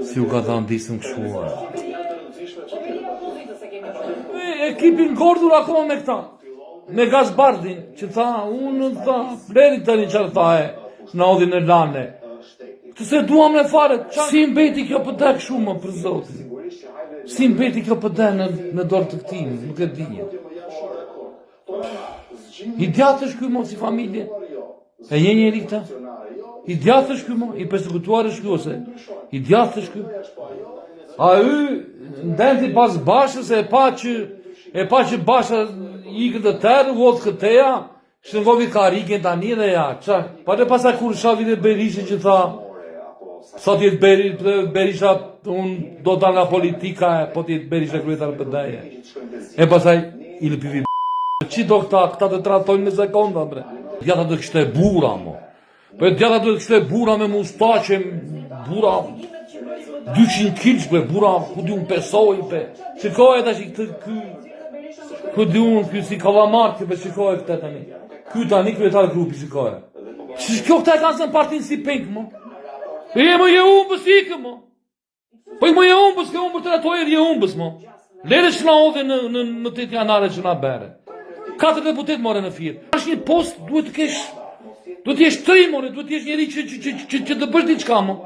Si u ka thënë disëm këshuar. Ekipin gordur akoma me këta. Me Gazbardin, që tha, unë tha, blerit të një qërë tha e, në odhin e lane. Këtë se duam në fare, si mbeti kjo përdek shumë për Zotin. Si mbeti kjo përdek në dorë të këtim, nuk e dinje. I djatë është kjo mo si familje, e njeri këta. I djatë është kjo mo, i persekutuar është kjo ose, i djatë është kjo. A y, ndenti pas bashës e pa që basha i këtë tërë, vodhë këteja, shëngovi karikën tani dhe ja, qa? Pa dhe pasaj kur shavi dhe Berishin që tha, sa t'jetë Berisha, unë do të nga politika e, po t'jetë Berisha kryetar për daje. E pasaj, i lëpivi që do këta të tratojnë me sekonda, bre. Djata të kështë e bura, mo. Për djata të kështë e bura me mustaqe, bura 200 kilç, bre, bura, ku di unë pesoj, pe. Shikoj e tash i këtë ku di unë, kjo si kavamark, pe, shikoj e këtë tani. Kjo tani kryetar grupi, shikoj. Kjo këta e kanë së në partinë si pink, mo. E më je umbës ikë, mo. Po i më je umbës, ke umbër të ratojë je umbës, mo. Lere që na odhe në të të janare që na bere. 4 deputet more në firë. Ashtë një post, duhet të jesh tri, more, duhet të jesh njeri që të bësh diçka, mo.